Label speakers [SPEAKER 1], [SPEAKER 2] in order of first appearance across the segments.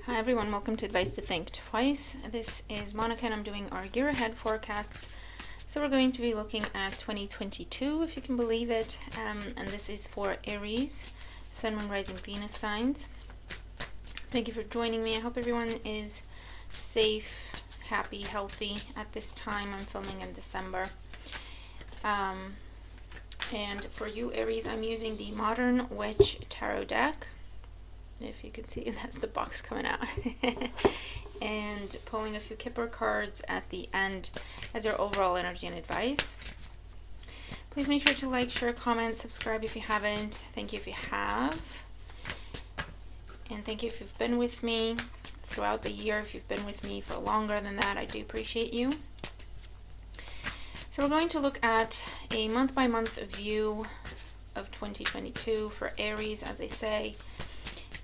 [SPEAKER 1] Hi everyone, welcome to Advice to Think Twice. This is Monica and I'm doing our year ahead forecasts. So we're going to be looking at 2022, if you can believe it, and this is for Aries, Sun, Moon, Rising, Venus signs. Thank you for joining me. I hope everyone is safe, happy, healthy at this time. I'm filming in December. And for you Aries, I'm using the Modern Witch Tarot deck. If you can see, that's the box coming out. And pulling a few Kipper cards at the end as your overall energy and advice. Please make sure to like, share, comment, subscribe if you haven't. Thank you if you have. And thank you if you've been with me throughout the year. If you've been with me for longer than that, I do appreciate you. So we're going to look at a month-by-month view of 2022 for Aries, as I say.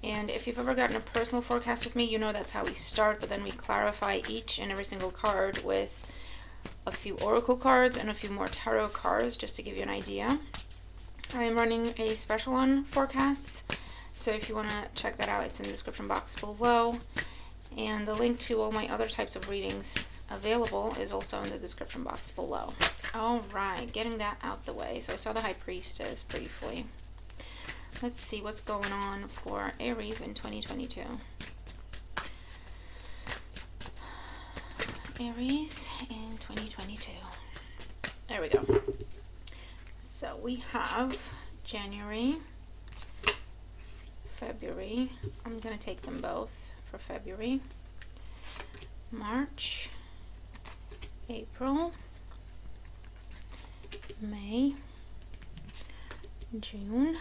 [SPEAKER 1] And if you've ever gotten a personal forecast with me, you know that's how we start, but then we clarify each and every single card with a few oracle cards and a few more tarot cards, just to give you an idea. I am running a special on forecasts, so if you want to check that out, it's in the description box below. And the link to all my other types of readings available is also in the description box below. Alright, getting that out the way. So I saw the High Priestess briefly. Let's see what's going on for Aries in 2022. Aries in 2022. There we go. So we have January, February. I'm going to take them both for February. March, April, May, June,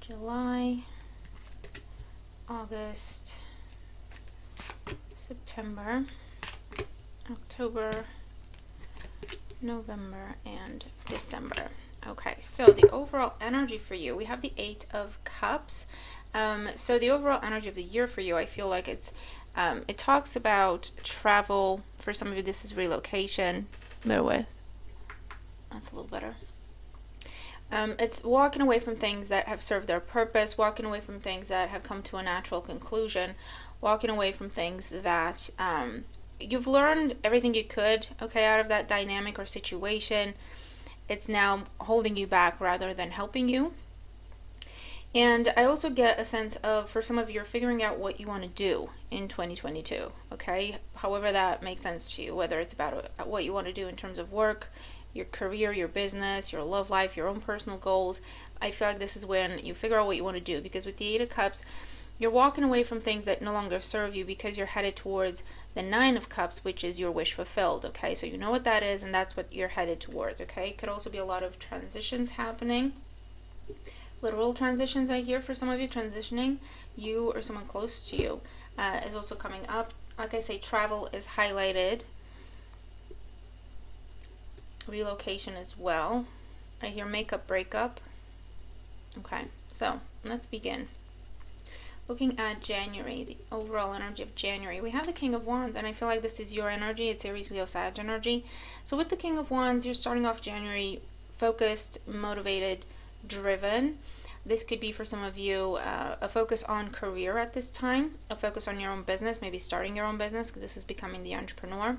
[SPEAKER 1] July, August, September, October, November, and December. Okay, so the overall energy for you, we have the Eight of Cups. So the overall energy of the year for you, I feel like it talks about travel. For some of you, this is relocation. Bear with. That's a little better. It's walking away from things that have served their purpose, walking away from things that have come to a natural conclusion, walking away from things that you've learned everything you could, okay, out of that dynamic or situation. It's now holding you back rather than helping you. And I also get a sense of, for some of you, you're figuring out what you want to do in 2022, okay? However that makes sense to you, whether it's about what you want to do in terms of work, your career, your business, your love life, your own personal goals. I feel like this is when you figure out what you want to do, because with the Eight of Cups, you're walking away from things that no longer serve you because you're headed towards the Nine of Cups, which is your wish fulfilled, okay? So you know what that is, and that's what you're headed towards, okay? It could also be a lot of transitions happening. Literal transitions, I hear, for some of you. Transitioning, you or someone close to you is also coming up. Like I say, travel is highlighted. Relocation as well. I hear makeup, breakup. Okay, so let's begin. Looking at January, the overall energy of January, we have the King of Wands, and I feel like this is your energy. It's Aries, Leo, Sag energy. So with the King of Wands, you're starting off January focused, motivated, driven. This could be for some of you a focus on career at this time, a focus on your own business, maybe starting your own business. This is becoming the entrepreneur.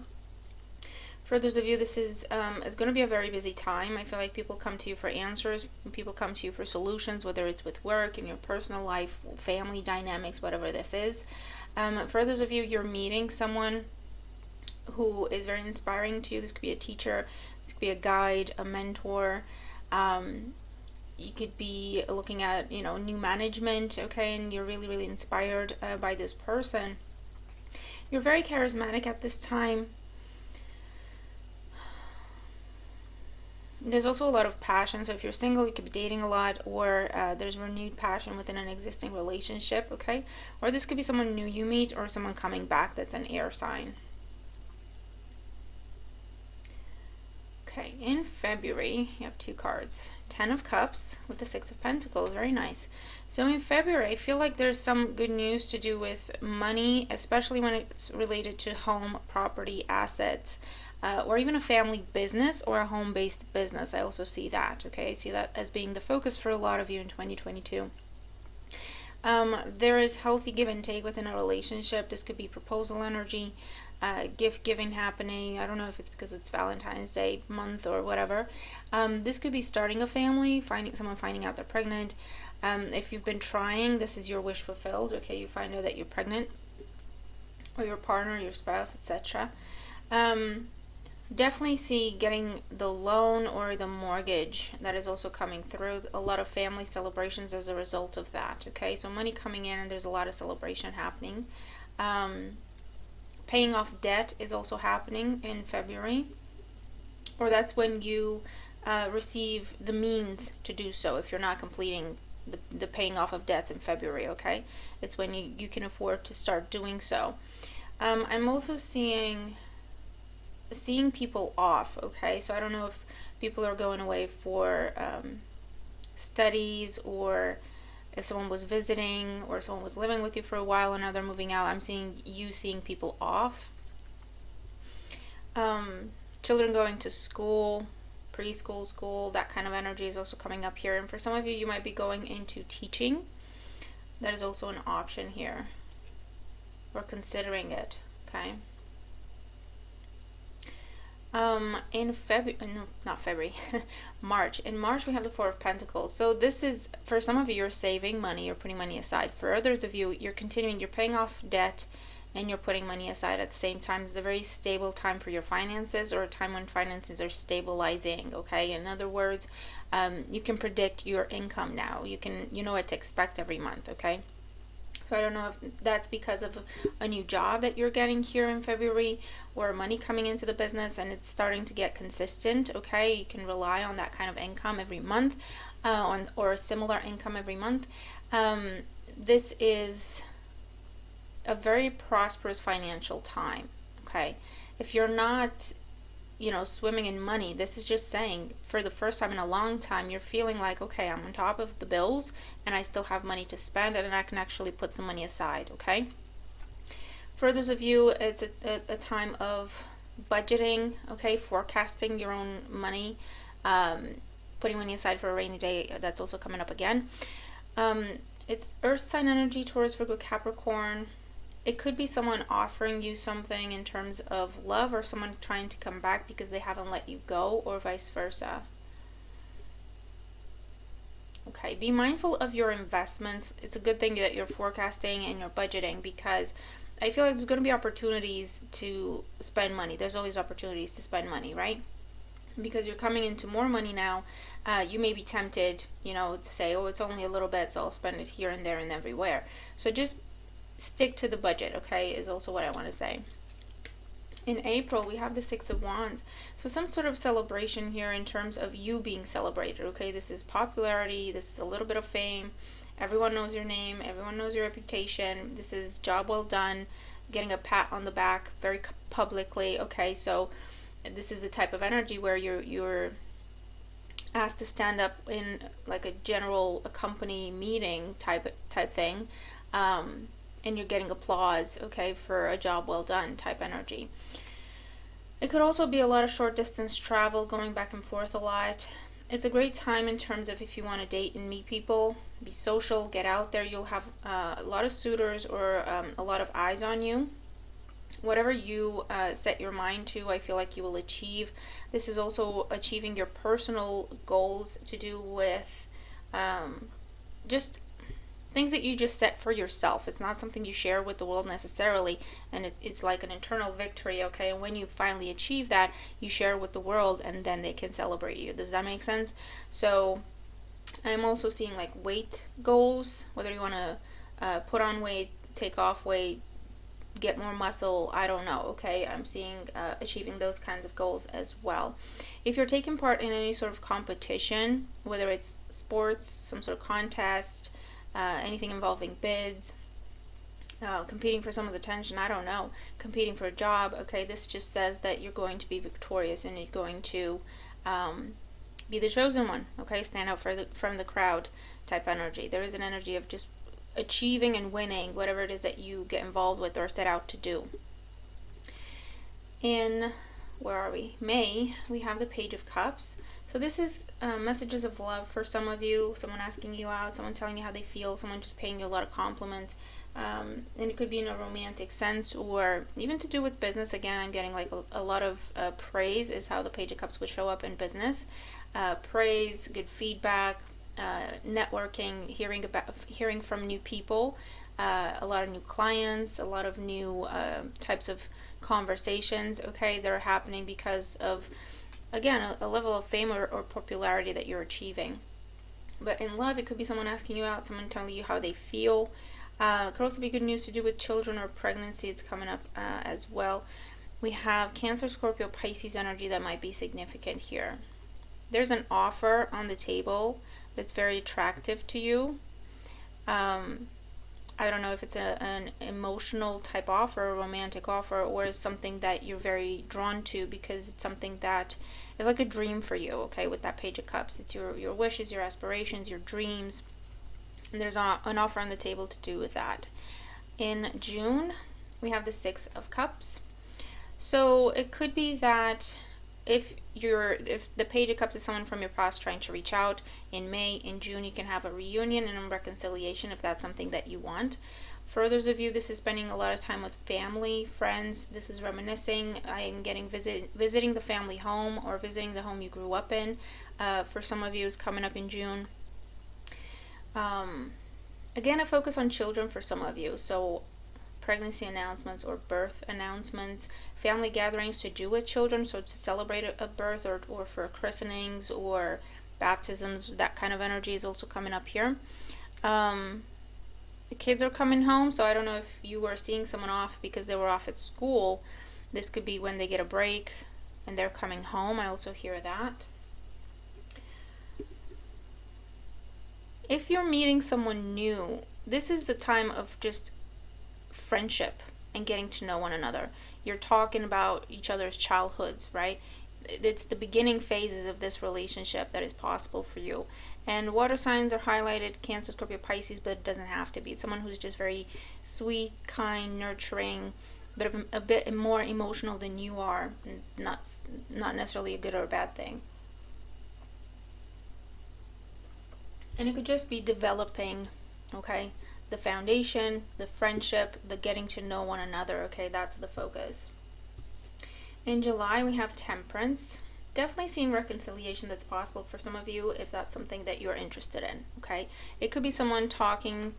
[SPEAKER 1] For those of you, this is it's going to be a very busy time. I feel like people come to you for answers. People come to you for solutions, whether it's with work, in your personal life, family dynamics, whatever this is. For those of you, you're meeting someone who is very inspiring to you. This could be a teacher. This could be a guide, a mentor. You could be looking at, new management, okay, and you're really, really inspired by this person. You're very charismatic at this time. There's also a lot of passion. So if you're single, you could be dating a lot, or there's renewed passion within an existing relationship, okay? Or this could be someone new you meet, or someone coming back that's an air sign. Okay, in February, you have two cards. Ten of Cups with the Six of Pentacles. Very nice. So in February, I feel like there's some good news to do with money, especially when it's related to home, property, assets. Or even a family business or a home-based business. I also see that, okay? I see that as being the focus for a lot of you in 2022. There is healthy give and take within a relationship. This could be proposal energy, gift giving happening. I don't know if it's because it's Valentine's Day month or whatever. This could be starting a family, finding out they're pregnant. If you've been trying, this is your wish fulfilled. Okay, you find out that you're pregnant, or your partner, your spouse, etc. Definitely see getting the loan or the mortgage that is also coming through. A lot of family celebrations as a result of that. Okay, so money coming in and there's a lot of celebration happening. Paying off debt is also happening in February, or that's when you receive the means to do so. If you're not completing the paying off of debts in February, okay, it's when you can afford to start doing so. I'm also seeing people off. Okay, so I don't know if people are going away for studies, or if someone was visiting, or someone was living with you for a while and now they're moving out. I'm seeing people off. Children going to school, preschool, school, that kind of energy is also coming up here. And for some of you, you might be going into teaching. That is also an option here, or considering it. Okay. In February, no, not February, March. In March, we have the Four of Pentacles. So this is, for some of you, you're saving money, you're putting money aside. For others of you, you're paying off debt and you're putting money aside at the same time. It's a very stable time for your finances, or a time when finances are stabilizing, okay? In other words, you can predict your income now. You know what to expect every month, okay? So I don't know if that's because of a new job that you're getting here in February, or money coming into the business and it's starting to get consistent, okay? You can rely on that kind of income every month, or a similar income every month. This is a very prosperous financial time, okay? If you're not swimming in money, this is just saying for the first time in a long time, you're feeling like, okay, I'm on top of the bills and I still have money to spend, and I can actually put some money aside, okay? For those of you, it's a time of budgeting, okay? Forecasting your own money, putting money aside for a rainy day. That's also coming up again. It's Earth sign energy, Taurus, Virgo, Capricorn. It could be someone offering you something in terms of love, or someone trying to come back because they haven't let you go, or vice versa. Okay, be mindful of your investments. It's a good thing that you're forecasting and you're budgeting, because I feel like there's going to be opportunities to spend money. There's always opportunities to spend money, right? Because you're coming into more money now. You may be tempted, to say, oh, it's only a little bit, so I'll spend it here and there and everywhere. So just stick to the budget, okay, is also what I want to say. In April, we have the Six of Wands. So some sort of celebration here in terms of you being celebrated, okay? This is popularity. This is a little bit of fame. Everyone knows your name. Everyone knows your reputation. This is job well done, getting a pat on the back very publicly, okay? So this is a type of energy where you're asked to stand up in like a company meeting type thing. And you're getting applause, okay, for a job well done type energy. It could also be a lot of short distance travel, going back and forth a lot. It's a great time in terms of if you want to date and meet people, be social, get out there. You'll have a lot of suitors, or a lot of eyes on you. Whatever you set your mind to, I feel like you will achieve. This is also achieving your personal goals to do with just things that you just set for yourself. It's not something you share with the world necessarily, and it's like an internal victory, okay? And when you finally achieve that, you share with the world, and then they can celebrate you. Does that make sense? So I'm also seeing like weight goals, whether you want to put on weight, take off weight, get more muscle, I don't know, okay? I'm seeing achieving those kinds of goals as well. If you're taking part in any sort of competition, whether it's sports, some sort of contest, anything involving bids, competing for someone's attention, I don't know, competing for a job, okay, this just says that you're going to be victorious and you're going to be the chosen one, okay, stand out from the crowd type energy. There is an energy of just achieving and winning whatever it is that you get involved with or set out to do. In where are we? May, we have the Page of Cups. So this is messages of love for some of you, someone asking you out, someone telling you how they feel, someone just paying you a lot of compliments. And it could be in a romantic sense or even to do with business. Again, I'm getting like a lot of praise is how the Page of Cups would show up in business. Praise, good feedback, networking, hearing from new people, a lot of new clients, a lot of new types of conversations, okay, that are happening because of, again, a level of fame or popularity that you're achieving. But in love, it could be someone asking you out, someone telling you how they feel. It could also be good news to do with children or pregnancy. It's coming up as well. We have Cancer, Scorpio, Pisces energy that might be significant here. There's an offer on the table that's very attractive to you. I don't know if it's an emotional type offer, a romantic offer, or is something that you're very drawn to because it's something that is like a dream for you, okay, with that Page of Cups. It's your wishes, your aspirations, your dreams. And there's an offer on the table to do with that. In June, we have the Six of Cups. So it could be that if the Page of Cups is someone from your past trying to reach out, in May, in June, you can have a reunion and a reconciliation if that's something that you want. For others of you, this is spending a lot of time with family, friends. This is reminiscing. I am getting visiting the family home or visiting the home you grew up in. For some of you, it's coming up in June. Again, a focus on children for some of you. So pregnancy announcements or birth announcements, family gatherings to do with children, so to celebrate a birth or for christenings or baptisms, that kind of energy is also coming up here. The kids are coming home, so I don't know if you were seeing someone off because they were off at school. This could be when they get a break and they're coming home. I also hear that. If you're meeting someone new, this is the time of just friendship and getting to know one another. You're talking about each other's childhoods, right? It's the beginning phases of this relationship that is possible for you. And water signs are highlighted, Cancer, Scorpio, Pisces, but it doesn't have to be. It's someone who's just very sweet, kind, nurturing, but a bit more emotional than you are. Not necessarily a good or a bad thing. And it could just be developing, okay? The foundation, the friendship, the getting to know one another, okay? That's the focus. In July, we have Temperance. Definitely seeing reconciliation that's possible for some of you if that's something that you're interested in, okay? It could be someone talking,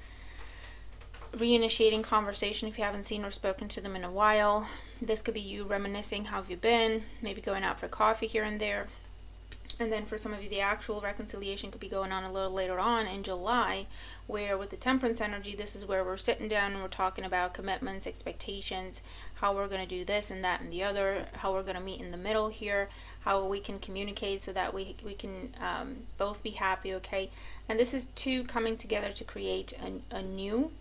[SPEAKER 1] reinitiating conversation if you haven't seen or spoken to them in a while. This could be you reminiscing, how have you been? Maybe going out for coffee here and there. And then for some of you, the actual reconciliation could be going on a little later on in July, where with the Temperance energy, this is where we're sitting down and we're talking about commitments, expectations, how we're going to do this and that and the other, how we're going to meet in the middle here, how we can communicate so that we can both be happy, okay? And this is two coming together to create a new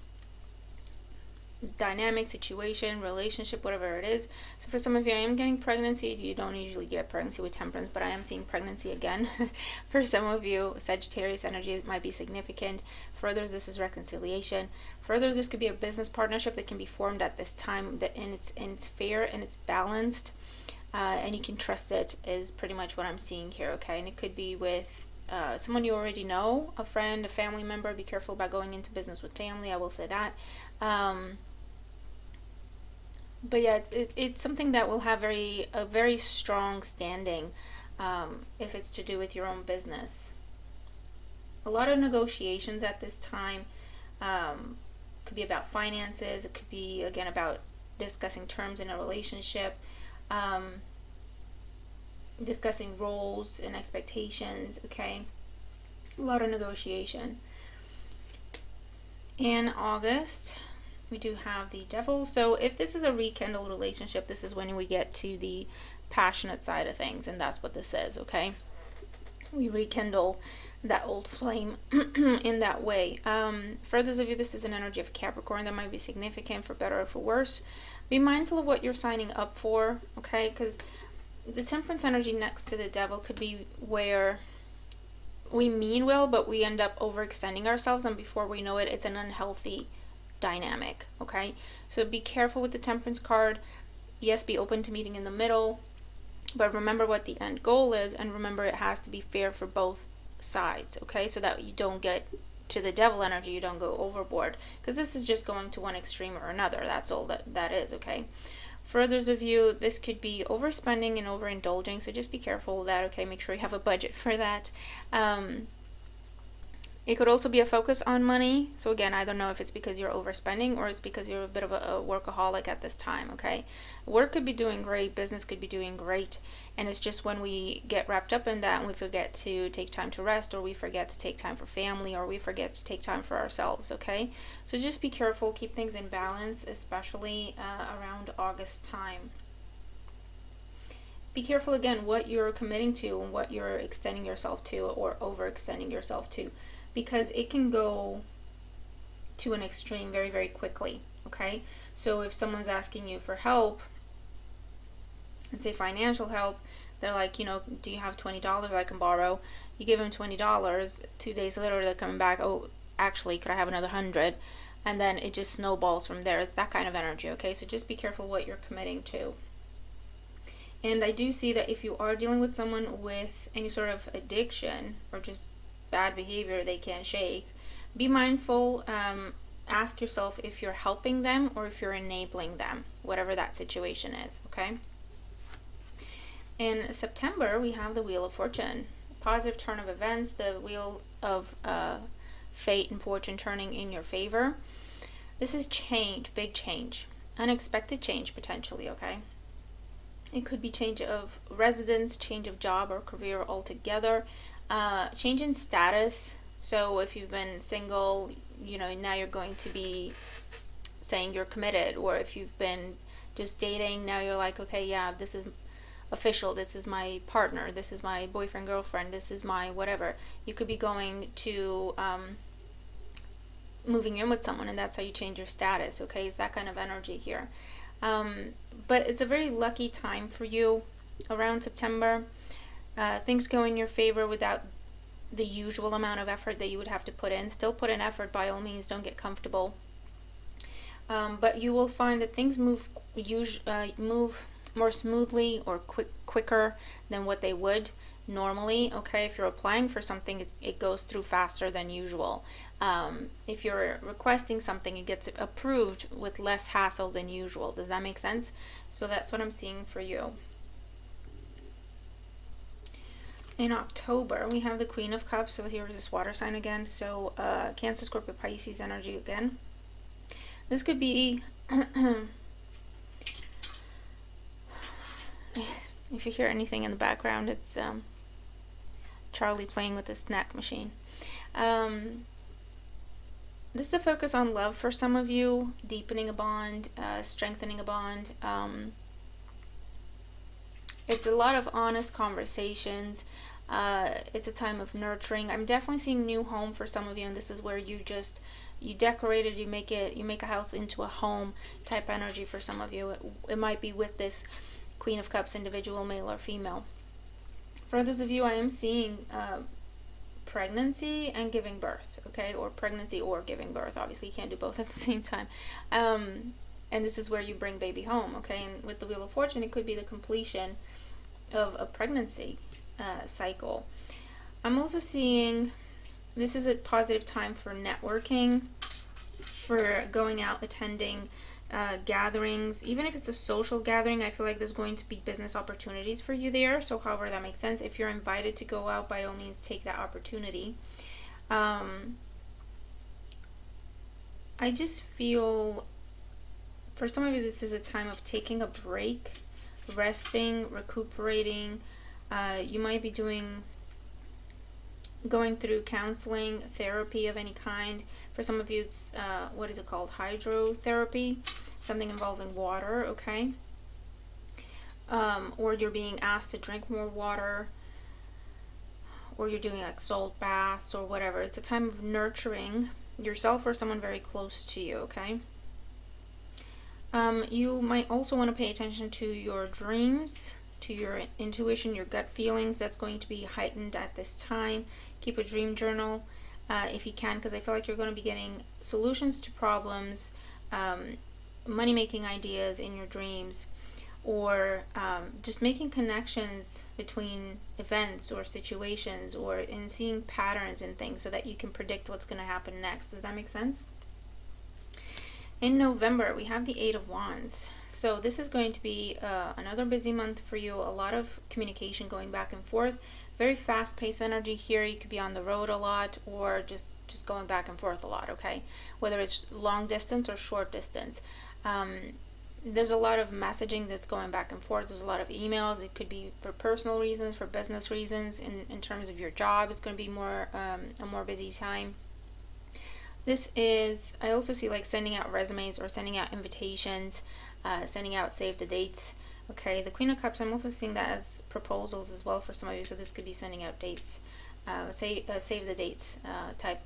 [SPEAKER 1] dynamic, situation, relationship, whatever it is. So for some of you, I am getting pregnancy. You don't usually get pregnancy with Temperance, but I am seeing pregnancy again. For some of you, Sagittarius energy might be significant. For others, this is reconciliation. For others, this could be a business partnership that can be formed at this time, that it's fair and it's balanced, and you can trust it, is pretty much what I'm seeing here, okay? And it could be with someone you already know, a friend, a family member. Be careful about going into business with family, I will say that. But yeah, it's something that will have a very strong standing if it's to do with your own business. A lot of negotiations at this time. Could be about finances. It could be, again, about discussing terms in a relationship, discussing roles and expectations, okay? A lot of negotiation. In August, we do have the Devil. So if this is a rekindled relationship, this is when we get to the passionate side of things, and that's what this is, okay? We rekindle that old flame in that way. For those of you, this is an energy of Capricorn that might be significant for better or for worse. Be mindful of what you're signing up for, okay? Because the Temperance energy next to the Devil could be where we mean well, but we end up overextending ourselves, and before we know it, it's an unhealthy dynamic, okay? So be careful with the Temperance card. Yes, be open to meeting in the middle. But remember what the end goal is, and remember it has to be fair for both sides, okay? So that you don't get to the devil energy, you don't go overboard, because this is just going to one extreme or another. That's all that is, okay? For others of you, this could be overspending and overindulging, so just be careful of that, okay? Make sure you have a budget for that. It could also be a focus on money. So again, I don't know if it's because you're overspending or it's because you're a bit of a workaholic at this time, okay? Work could be doing great, business could be doing great, and it's just when we get wrapped up in that and we forget to take time to rest, or we forget to take time for family, or we forget to take time for ourselves, okay? So just be careful, keep things in balance, especially around August time. Be careful again what you're committing to and what you're extending yourself to or overextending yourself to, because it can go to an extreme very, very quickly, okay? So if someone's asking you for help, and say financial help, they're like, you know, do you have $20 I can borrow? You give them $20, 2 days later they're coming back, oh, actually, could I have another 100? And then it just snowballs from there. It's that kind of energy, okay? So just be careful what you're committing to. And I do see that if you are dealing with someone with any sort of addiction or just bad behavior they can't shake, be mindful. Ask yourself if you're helping them or if you're enabling them, whatever that situation is, okay? In September, we have the Wheel of Fortune, positive turn of events, the wheel of fate and fortune turning in your favor. This is change, big change, unexpected change potentially, okay? It could be change of residence, change of job or career altogether, change in status. So if you've been single, you know, now you're going to be saying you're committed. Or if you've been just dating, now you're like, okay, yeah, this is official. This is my partner. This is my boyfriend, girlfriend. This is my whatever. You could be going to moving in with someone, and that's how you change your status, okay? It's that kind of energy here. But it's a very lucky time for you around September. Things go in your favor without the usual amount of effort that you would have to put in. Still put in effort, by all means, don't get comfortable. But you will find that things move more smoothly or quicker than what they would normally, okay? If you're applying for something, it goes through faster than usual. If you're requesting something, it gets approved with less hassle than usual. Does that make sense? So that's what I'm seeing for you. In October, we have the Queen of Cups. So here's this water sign again. So Cancer, Scorpio, Pisces energy again. This could be if you hear anything in the background, it's Charlie playing with the snack machine. This is a focus on love for some of you, deepening a bond, strengthening a bond. It's a lot of honest conversations. It's a time of nurturing. I'm definitely seeing new home for some of you, and this is where you decorate it, you make a house into a home type energy for some of you. It might be with this Queen of Cups individual, male or female. For others of you, I am seeing pregnancy and giving birth, okay? Or pregnancy or giving birth. Obviously, you can't do both at the same time. And this is where you bring baby home, okay? And with the Wheel of Fortune, it could be the completion of a pregnancy cycle. I'm also seeing this is a positive time for networking, for going out, attending gatherings. Even if it's a social gathering, I feel like there's going to be business opportunities for you there. So however that makes sense. If you're invited to go out, by all means, take that opportunity. I just feel for some of you, this is a time of taking a break, resting, recuperating. You might be going through counseling, therapy of any kind. For some of you, it's what is it called? Hydrotherapy, something involving water, okay? Or you're being asked to drink more water, or you're doing like salt baths or whatever. It's a time of nurturing yourself or someone very close to you, okay? You might also want to pay attention to your dreams, to your intuition, your gut feelings. That's going to be heightened at this time. Keep a dream journal if you can, because I feel like you're going to be getting solutions to problems, money-making ideas in your dreams. or just making connections between events or situations, or in seeing patterns in things so that you can predict what's going to happen next. Does that make sense? In November, we have the Eight of Wands. So this is going to be another busy month for you. A lot of communication going back and forth. Very fast-paced energy here. You could be on the road a lot, or just going back and forth a lot, okay? Whether it's long distance or short distance. There's a lot of messaging that's going back and forth. There's a lot of emails. It could be for personal reasons, for business reasons. In terms of your job, it's going to be more a more busy time. This is, I also see like sending out resumes or sending out invitations, sending out save the dates. Okay, the Queen of Cups, I'm also seeing that as proposals as well for some of you. So this could be sending out dates, save the dates type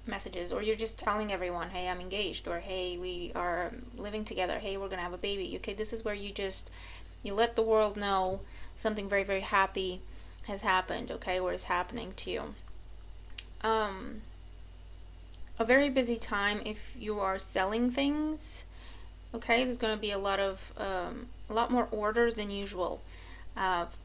[SPEAKER 1] messages, or you're just telling everyone, hey, I'm engaged, or hey, we are living together, hey, we're gonna have a baby. Okay, this is where you let the world know something very, very happy has happened, okay, or is happening to you. A very busy time if you are selling things. Okay, there's going to be a lot more orders than usual.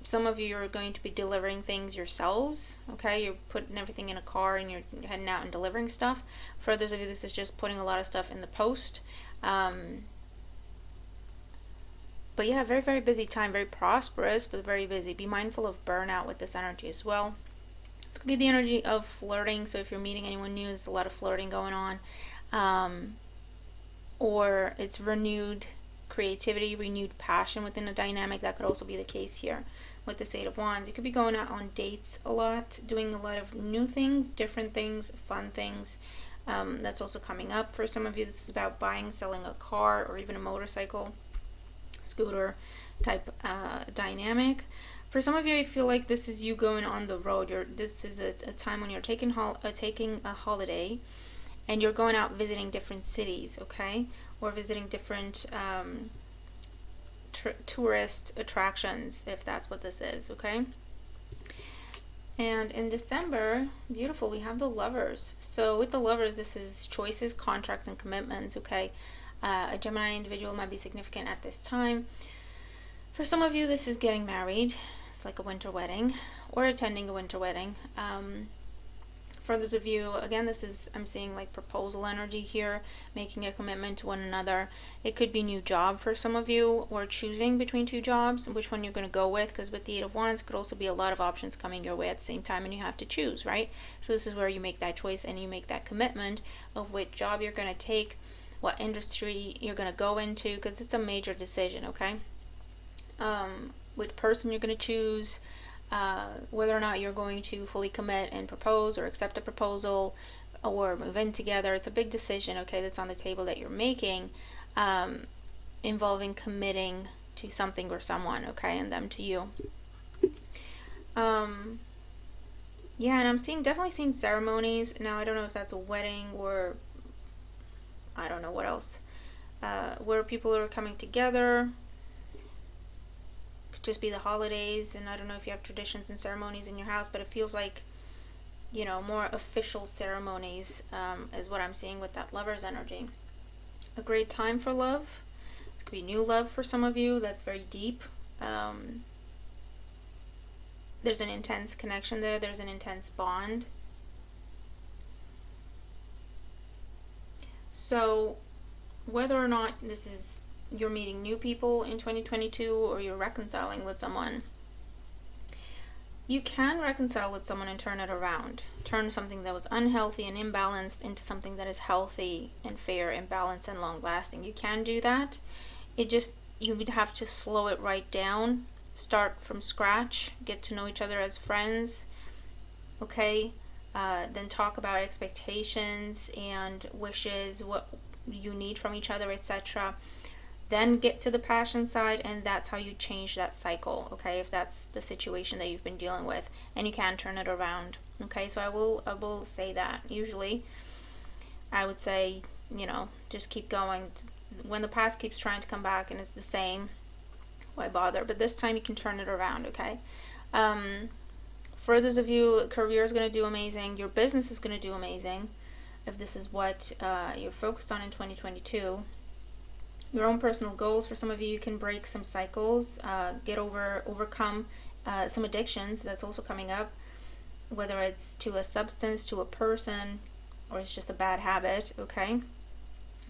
[SPEAKER 1] Some of you are going to be delivering things yourselves. Okay, you're putting everything in a car and you're heading out and delivering stuff. For others of you, this is just putting a lot of stuff in the post. But yeah, very, very busy time, very prosperous, but very busy. Be mindful of burnout with this energy as well. It could be the energy of flirting. So if you're meeting anyone new, there's a lot of flirting going on. Or it's renewed creativity, renewed passion within a dynamic. That could also be the case here with the Eight of Wands. You could be going out on dates a lot, doing a lot of new things, different things, fun things. That's also coming up for some of you. This is about buying, selling a car, or even a motorcycle, scooter type dynamic. For some of you, I feel like this is you going on the road. This is a time when you're taking a holiday, and you're going out visiting different cities, okay? Or visiting different tourist attractions, if that's what this is, okay? And in December, beautiful, we have the Lovers. So with the Lovers, this is choices, contracts, and commitments, okay? A Gemini individual might be significant at this time. For some of you, this is getting married. It's like a winter wedding, or attending a winter wedding. For those of you, again, this is, I'm seeing like proposal energy here, making a commitment to one another. It could be new job for some of you, or choosing between two jobs, which one you're going to go with, because with the Eight of Wands, could also be a lot of options coming your way at the same time, and you have to choose, right? So this is where you make that choice and you make that commitment of which job you're going to take, what industry you're going to go into, because it's a major decision, okay? Which person you're going to choose, whether or not you're going to fully commit and propose, or accept a proposal, or move in together. It's a big decision, okay, that's on the table that you're making, involving committing to something or someone, okay, and them to you. Yeah, and I'm definitely seeing ceremonies. Now, I don't know if that's a wedding, or I don't know what else, where people are coming together. Could just be the holidays, and I don't know if you have traditions and ceremonies in your house, but it feels like, you know, more official ceremonies is what I'm seeing with that Lover's energy. A great time for love. This could be new love for some of you. That's very deep. There's an intense connection there. There's an intense bond. So whether or not this is you're meeting new people in 2022, or you're reconciling with someone, you can reconcile with someone and turn it around. Turn something that was unhealthy and imbalanced into something that is healthy and fair and balanced and long lasting. You can do that. You would have to slow it right down, start from scratch, get to know each other as friends, okay? Then talk about expectations and wishes, what you need from each other, etc. Then get to the passion side, and that's how you change that cycle, okay, if that's the situation that you've been dealing with, and you can turn it around, okay? So I will say that. Usually I would say, you know, just keep going. When the past keeps trying to come back and it's the same, why bother? But this time you can turn it around, okay? For those of you, career is going to do amazing. Your business is going to do amazing if this is what you're focused on in 2022. your own personal goals. For some of you, you can break some cycles, overcome some addictions. That's also coming up, whether it's to a substance, to a person, or it's just a bad habit. Okay,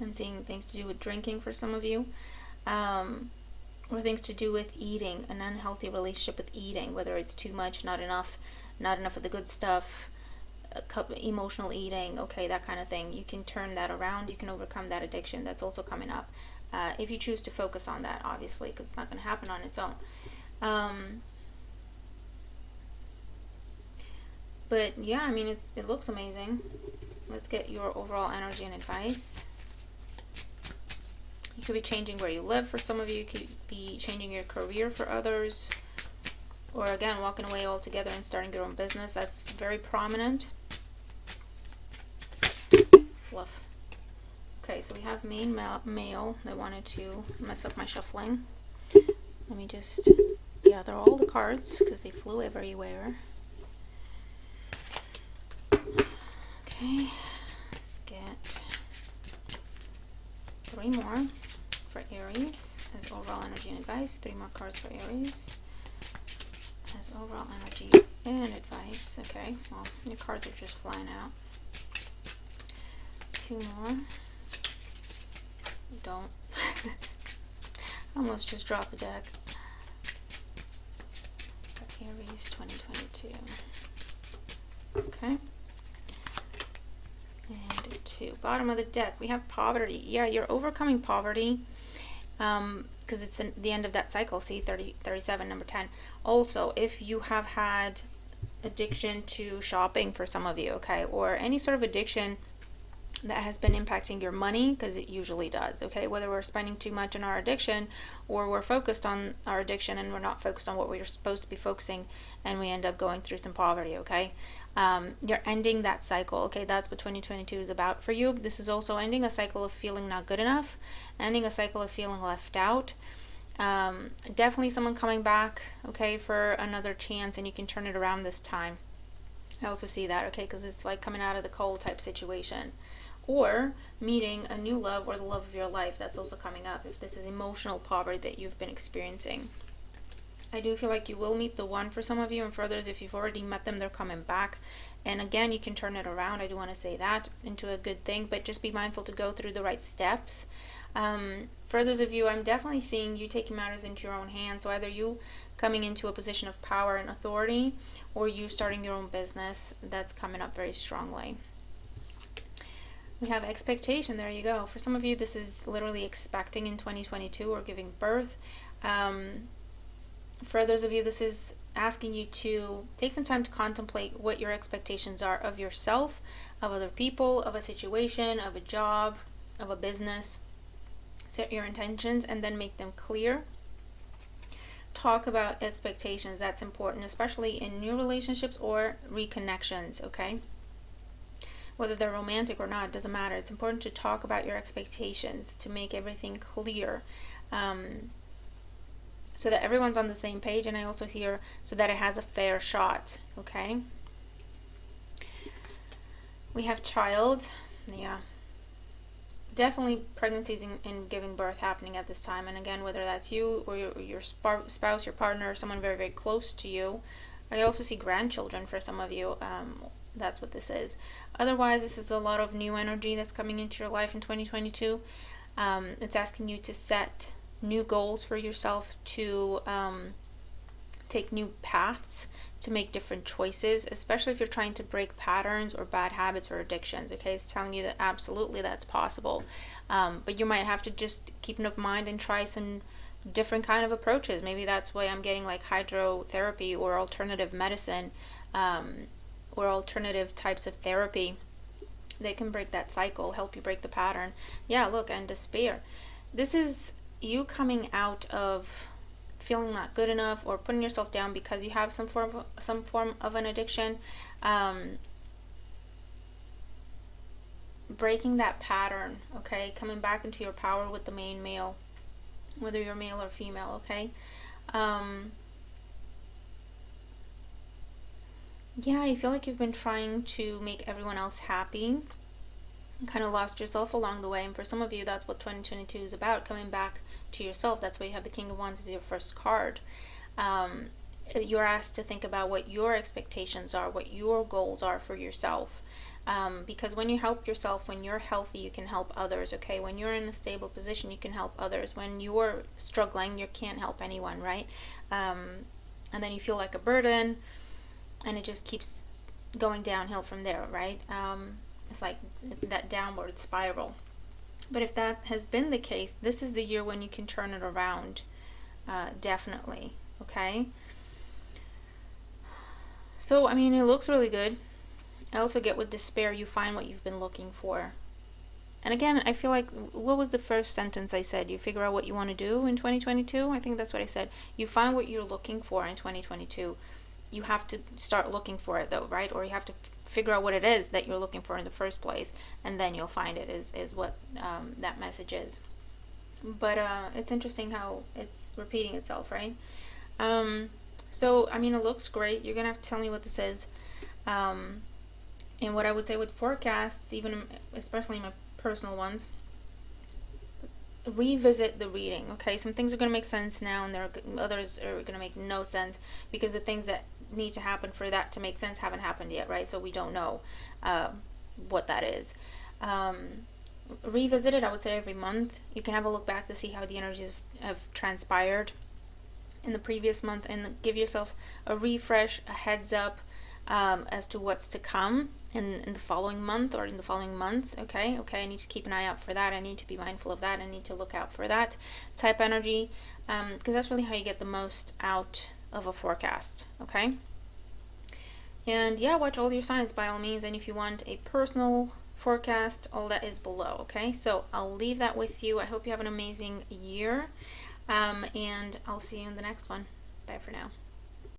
[SPEAKER 1] I'm seeing things to do with drinking for some of you, or things to do with eating, an unhealthy relationship with eating, whether it's too much, not enough of the good stuff, emotional eating, okay, that kind of thing. You can turn that around. You can overcome that addiction. That's also coming up. If you choose to focus on that, obviously, because it's not going to happen on its own. But yeah, I mean, it looks amazing. Let's get your overall energy and advice. You could be changing where you live for some of you. You could be changing your career for others. Or again, walking away altogether and starting your own business. That's very prominent. Fluff. Okay, so we have male that wanted to mess up my shuffling. Let me just gather all the cards because they flew everywhere. Okay, let's get 3 more for Aries as overall energy and advice. 3 more cards for Aries as overall energy and advice. Okay, well, your cards are just flying out. 2 more. Don't. Almost just drop a deck. For Aries 2022. Okay. And 2. Bottom of the deck, we have poverty. Yeah, you're overcoming poverty. Because it's the end of that cycle. See, 37, number 10. Also, if you have had addiction to shopping for some of you, okay, or any sort of addiction that has been impacting your money, because it usually does, okay, whether we're spending too much on our addiction or we're focused on our addiction and we're not focused on what we're supposed to be focusing, and we end up going through some poverty, okay. You're ending that cycle, okay. That's what 2022 is about for you. This is also ending a cycle of feeling not good enough, ending a cycle of feeling left out. Definitely someone coming back, okay, for another chance, and you can turn it around this time. I also see that, okay, because it's like coming out of the cold type situation. Or meeting a new love or the love of your life. That's also coming up if this is emotional poverty that you've been experiencing. I do feel like you will meet the one for some of you, and for others, if you've already met them, they're coming back. And again, you can turn it around. I do want to say that into a good thing, but just be mindful to go through the right steps. For those of you, I'm definitely seeing you taking matters into your own hands. So either you coming into a position of power and authority, or you starting your own business. That's coming up very strongly. We have expectation. There you go. For some of you, this is literally expecting in 2022 or giving birth. For others of you, this is asking you to take some time to contemplate what your expectations are of yourself, of other people, of a situation, of a job, of a business. Set your intentions and then make them clear. Talk about expectations. That's important, especially in new relationships or reconnections, okay? Whether they're romantic or not, doesn't matter. It's important to talk about your expectations, to make everything clear, so that everyone's on the same page. And I also hear so that it has a fair shot, okay? We have child. Yeah. Definitely pregnancies and giving birth happening at this time. And again, whether that's you or your spouse, your partner, or someone very, very close to you. I also see grandchildren for some of you. That's what this is. Otherwise, this is a lot of new energy that's coming into your life in 2022. It's asking you to set new goals for yourself, to take new paths, to make different choices, especially if you're trying to break patterns or bad habits or addictions. Okay, it's telling you that absolutely that's possible. But you might have to just keep an open mind and try some different kind of approaches. Maybe that's why I'm getting like hydrotherapy or alternative medicine, or alternative types of therapy. They can break that cycle, help you break the pattern. Yeah, look, and despair. This is you coming out of feeling not good enough or putting yourself down because you have some form of an addiction. Breaking that pattern, okay? Coming back into your power with the main male, whether you're male or female, okay? Yeah, I feel like you've been trying to make everyone else happy, kind of lost yourself along the way. And for some of you, that's what 2022 is about, coming back to yourself. That's why you have the King of Wands as your first card. You're asked to think about what your expectations are, what your goals are for yourself. Because when you help yourself, when you're healthy, you can help others, okay? When you're in a stable position, you can help others. When you're struggling, you can't help anyone, right? And then you feel like a burden, and it just keeps going downhill from there, right? It's that downward spiral. But if that has been the case, this is the year when you can turn it around, definitely, okay? So, I mean, it looks really good. I also get with despair, you find what you've been looking for. And again, I feel like, what was the first sentence I said? You figure out what you want to do in 2022? I think that's what I said. You find what you're looking for in 2022. You have to start looking for it, though, right? Or you have to figure out what it is that you're looking for in the first place, and then you'll find it, is what that message is. But it's interesting how it's repeating itself, right? So, I mean, it looks great. You're going to have to tell me what this is. And what I would say with forecasts, even especially my personal ones, revisit the reading, okay? Some things are going to make sense now, and others are going to make no sense, because the things that need to happen for that to make sense haven't happened yet, right? So we don't know what that is. Revisit it, I would say, every month. You can have a look back to see how the energies have transpired in the previous month, and give yourself a refresh, a heads up as to what's to come in the following month or in the following months. Okay, I need to keep an eye out for that. I need to be mindful of that. I need to look out for that type energy, because that's really how you get the most out of a forecast. Okay, and yeah, watch all your signs by all means. And if you want a personal forecast, all that is below. Okay, so I'll leave that with you. I hope you have an amazing year, and I'll see you in the next one. Bye for now.